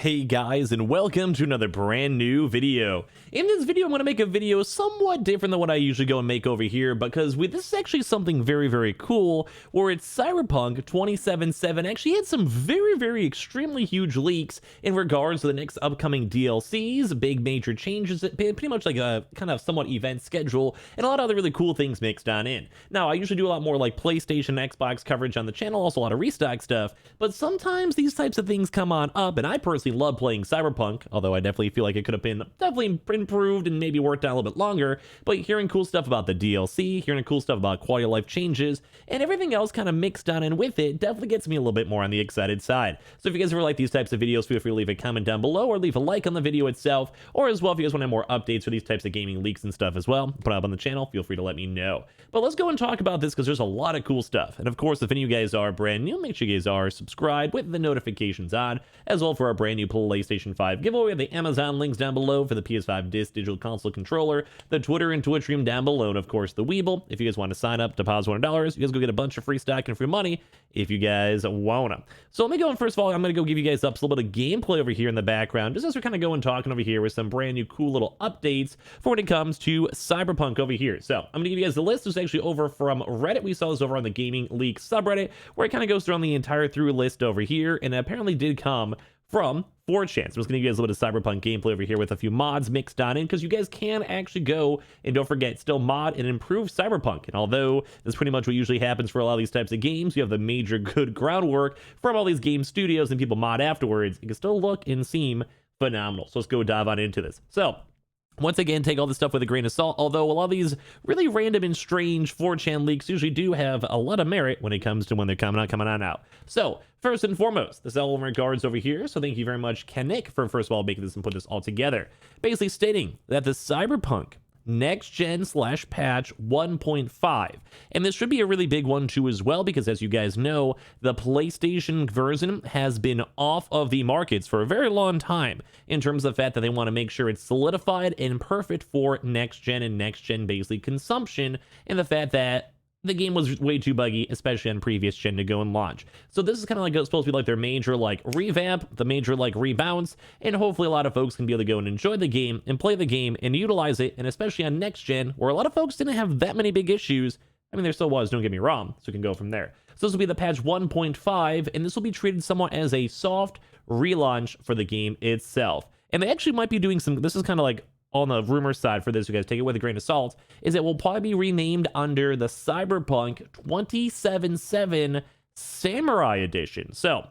Hey guys, and welcome to another brand new video. In this video, I'm going to make a video somewhat different than what I usually go and make over here, because this is actually something very cool, where it's Cyberpunk 2077 actually had some very extremely huge leaks in regards to the next upcoming DLCs, big major changes, pretty much like a kind of somewhat event schedule, and a lot of other really cool things mixed on in. Now, I usually do a lot more like PlayStation, Xbox coverage on the channel, also a lot of restock stuff, but sometimes these types of things come on up, and I personally love playing Cyberpunk, although I definitely feel like it could have been definitely improved and maybe worked out a little bit longer. But hearing cool stuff about the DLC, hearing cool stuff about quality of life changes, and everything else kind of mixed on in with it definitely gets me a little bit more on the excited side. So if you guys ever like these types of videos, feel free to leave a comment down below or leave a like on the video itself, or as well if you guys want more updates for these types of gaming leaks and stuff as well, put up on the channel, feel free to let me know. But let's go and talk about this because there's a lot of cool stuff. And of course, if any of you guys are brand new, make sure you guys are subscribed with the notifications on, as well for our brand new PlayStation 5 giveaway. We have the Amazon links down below for the PS5 Digital Console controller, the Twitter and Twitch stream down below, and of course the Weeble. If you guys want to sign up, deposit $100, you guys go get a bunch of free stock and free money if you guys wanna. So let me go, and first of all, I'm gonna go give you guys up a little bit of gameplay over here in the background, just as we're kind of going talking over here with some brand new cool little updates for when it comes to Cyberpunk over here. So I'm gonna give you guys the list. This is actually over from Reddit. We saw this over on the Gaming Leak subreddit, where it kind of goes through on the entire through list over here, and it apparently did come from 4chan. So I'm just going to give you guys a little bit of Cyberpunk gameplay over here with a few mods mixed on in, because you guys can actually go and don't forget, still mod and improve Cyberpunk. And although that's pretty much what usually happens for a lot of these types of games, you have the major good groundwork from all these game studios and people mod afterwards, it can still look and seem phenomenal. So let's go dive on into this. So once again, take all this stuff with a grain of salt, although a lot of these really random and strange 4chan leaks usually do have a lot of merit when it comes to when they're coming on out. So, first and foremost, this is all in regards over here, so thank you very much, Kanik, for first of all making this and put this all together. Basically stating that the Cyberpunk next gen / patch 1.5, and this should be a really big one too as well, because as you guys know, the PlayStation version has been off of the markets for a very long time in terms of the fact that they want to make sure it's solidified and perfect for next gen and next gen basically consumption, and the fact that the game was way too buggy, especially on previous gen, to go and launch. So this is kind of like supposed to be like their major like revamp, the major like rebounce, and hopefully a lot of folks can be able to go and enjoy the game and play the game and utilize it, and especially on next gen, where a lot of folks didn't have that many big issues. I mean, there still was, don't get me wrong, so we can go from there. So this will be the patch 1.5, and this will be treated somewhat as a soft relaunch for the game itself. And they actually might be doing some, this is kind of like on the rumor side for this, you guys take it with a grain of salt, is it will probably be renamed under the Cyberpunk 2077 Samurai Edition. So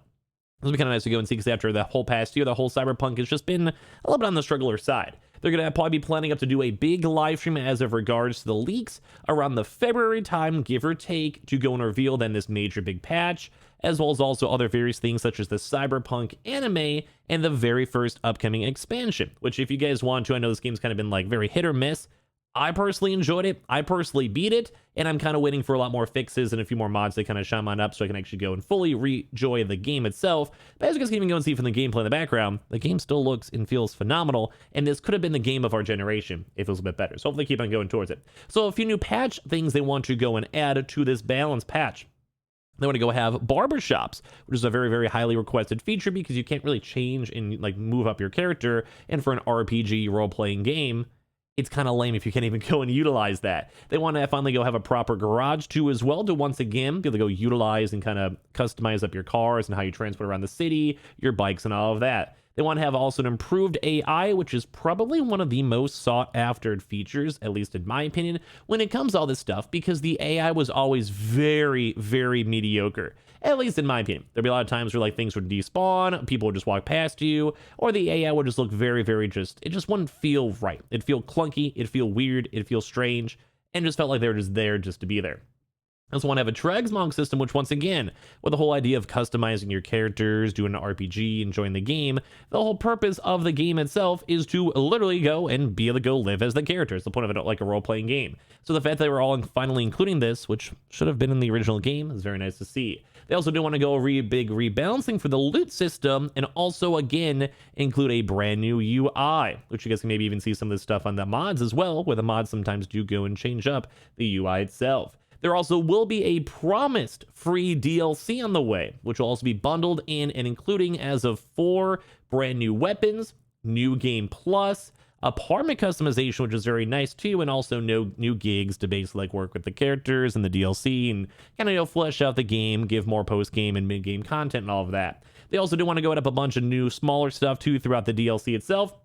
this will be kind of nice to go and see, because after the whole past year, the whole Cyberpunk has just been a little bit on the struggler side. They're going to probably be planning up to do a big live stream as of regards to the leaks around the February time, give or take, to go and reveal then this major big patch, as well as also other various things such as the Cyberpunk anime and the very first upcoming expansion, which if you guys want to, I know this game's kind of been like very hit or miss. I personally enjoyed it. I personally beat it, and I'm kind of waiting for a lot more fixes and a few more mods to kind of shine on up so I can actually go and fully enjoy the game itself. But as you guys can even go and see from the gameplay in the background, the game still looks and feels phenomenal, and this could have been the game of our generation if it was a bit better. So hopefully keep on going towards it. So a few new patch things they want to go and add to this balance patch. They want to go have barbershops, which is a very highly requested feature, because you can't really change and like move up your character, and for an RPG role-playing game, it's kind of lame if you can't even go and utilize that. They want to finally go have a proper garage too as well, to once again be able to go utilize and kind of customize up your cars and how you transport around the city, your bikes and all of that. They want to have also an improved AI, which is probably one of the most sought after features, at least in my opinion, when it comes to all this stuff, because the AI was always very mediocre. At least in my opinion. There'd be a lot of times where like things would despawn, people would just walk past you, or the AI would just look very it just wouldn't feel right. It'd feel clunky, it'd feel weird, it'd feel strange, and just felt like they were just there just to be there. I also want to have a transmog system, which once again, with the whole idea of customizing your characters, doing an RPG, enjoying the game, the whole purpose of the game itself is to literally go and be able to go live as the characters. The point of it, like a role-playing game. So the fact that they were all finally including this, which should have been in the original game, is very nice to see. They also do want to go big rebalancing for the loot system, and also again include a brand new UI, which you guys can maybe even see some of this stuff on the mods as well, where the mods sometimes do go and change up the UI itself. There also will be a promised free DLC on the way, which will also be bundled in and including as of 4 brand new weapons, new game plus, apartment customization, which is very nice too, and also no new gigs to basically like work with the characters and the DLC and kind of flesh out the game, give more post-game and mid-game content and all of that. They also do want to go up a bunch of new smaller stuff too throughout the DLC itself,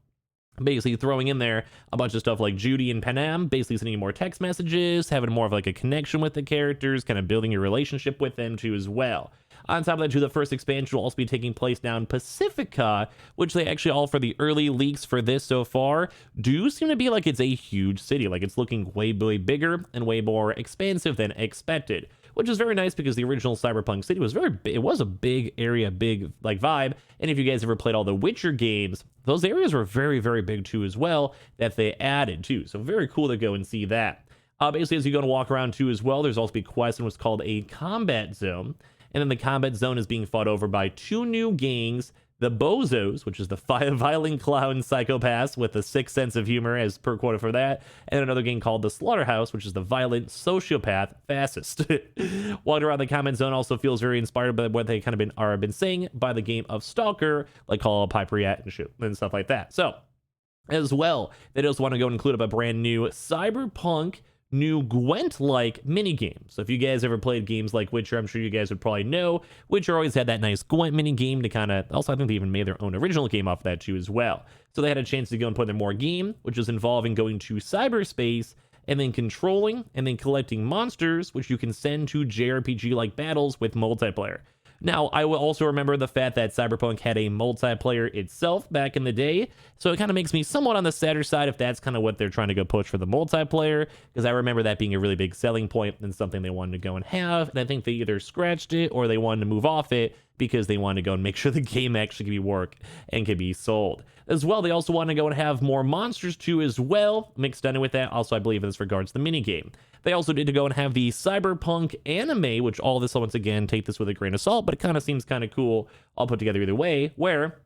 basically throwing in there a bunch of stuff like Judy and Panam, basically sending you more text messages, having more of like a connection with the characters, kind of building your relationship with them too as well. On top of that, too, the first expansion will also be taking place down Pacifica, which they actually, all for the early leaks for this so far, do seem to be like it's a huge city. Like it's looking way bigger and way more expansive than expected, which is very nice because the original Cyberpunk city was it was a big area, big like vibe. And if you guys ever played all the Witcher games, those areas were very big too as well that they added too. So very cool to go and see that. Basically, as you go to walk around too as well, there's also be quests in what's called a combat zone. And then the combat zone is being fought over by 2 new gangs, the Bozos, which is the violent clown psychopaths with a sick sense of humor as per quota for that, and another gang called the Slaughterhouse, which is the violent sociopath fascist. Walking around the combat zone also feels very inspired by what they kind of been saying by the game of Stalker, like Call of Pipriat and shit and stuff like that. So, as well, they just want to go and include a brand new Cyberpunk new Gwent-like minigame. So if you guys ever played games like Witcher, I'm sure you guys would probably know Witcher always had that nice Gwent minigame to kind of, also I think they even made their own original game off of that too as well. So they had a chance to go and put in more game, which is involving going to cyberspace and then controlling and then collecting monsters, which you can send to JRPG-like battles with multiplayer. Now, I will also remember the fact that Cyberpunk had a multiplayer itself back in the day, so it kind of makes me somewhat on the sadder side if that's kind of what they're trying to go push for the multiplayer, because I remember that being a really big selling point and something they wanted to go and have, and I think they either scratched it or they wanted to move off it because they wanted to go and make sure the game actually could be work and could be sold. As well, they also want to go and have more monsters too as well, mixed in with that, also I believe as regards the minigame. They also did to go and have the Cyberpunk anime, which all this, once again, take this with a grain of salt, but it kind of seems kind of cool, all put together either way, where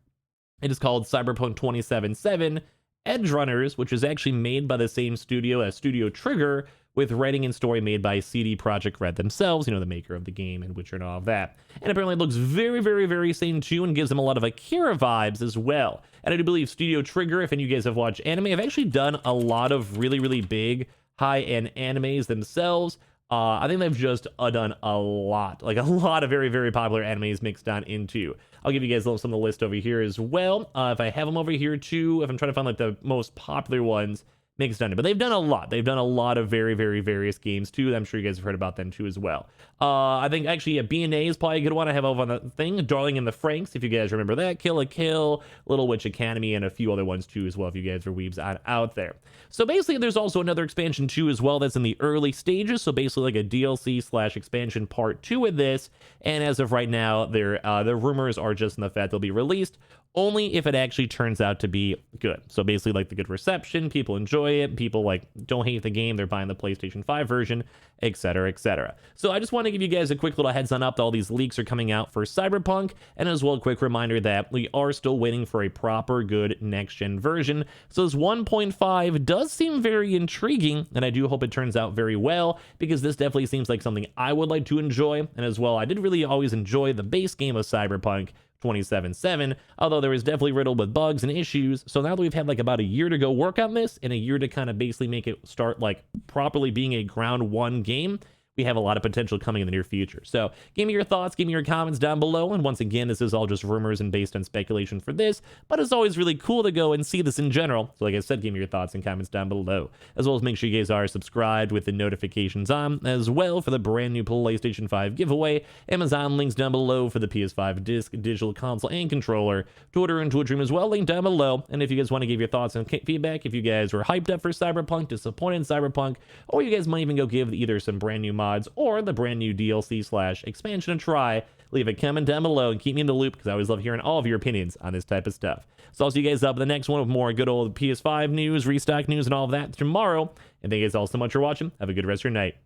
it is called Cyberpunk 2077 Edge Runners, which is actually made by the same studio as Studio Trigger, with writing and story made by CD Projekt Red themselves, you know, the maker of the game and Witcher and all of that. And apparently it looks very same too, and gives them a lot of Akira vibes as well. And I do believe Studio Trigger, if any of you guys have watched anime, have actually done a lot of really big high-end animes themselves. I think they've just done a lot of very popular animes mixed down into. I'll give you guys some of the list over here as well. If I have them over here too, if I'm trying to find like the most popular ones mixed down, but they've done a lot. They've done a lot of very various games too. I'm sure you guys have heard about them too as well. I think actually B&A is probably a good one I have over on the thing. Darling in the Franxx, if you guys remember that. Kill la Kill, Little Witch Academy, and a few other ones too as well if you guys are weebs out there. So basically there's also another expansion too as well that's in the early stages. So basically like a DLC / expansion part 2 of this. And as of right now, the rumors are just in the fact they'll be released only if it actually turns out to be good. So basically like the good reception, people enjoy it, people like don't hate the game, they're buying the PlayStation 5 version, etc. So I just want to give you guys a quick little heads on up that all these leaks are coming out for Cyberpunk, and as well a quick reminder that we are still waiting for a proper good next gen version. So this 1.5 does seem very intriguing, and I do hope it turns out very well, because this definitely seems like something I would like to enjoy. And as well, I did really always enjoy the base game of Cyberpunk 2077, although there was definitely riddled with bugs and issues. So now that we've had like about a year to go work on this and a year to kind of basically make it start like properly being a ground one game, we have a lot of potential coming in the near future. So give me your thoughts, give me your comments down below. And once again, this is all just rumors and based on speculation for this, but it's always really cool to go and see this in general. So like I said, give me your thoughts and comments down below, as well as make sure you guys are subscribed with the notifications on as well for the brand new PlayStation 5 giveaway. Amazon links down below for the PS5 disc, digital console, and controller. Twitter and Twitch stream as well, link down below. And if you guys want to give your thoughts and feedback, if you guys were hyped up for Cyberpunk, disappointed in Cyberpunk, or you guys might even go give either some brand new mods or the brand new DLC / expansion a try, leave a comment down below and keep me in the loop, because I always love hearing all of your opinions on this type of stuff. So I'll see you guys up in the next one with more good old PS5 news, restock news, and all of that tomorrow. And thank you guys all so much for watching. Have a good rest of your night.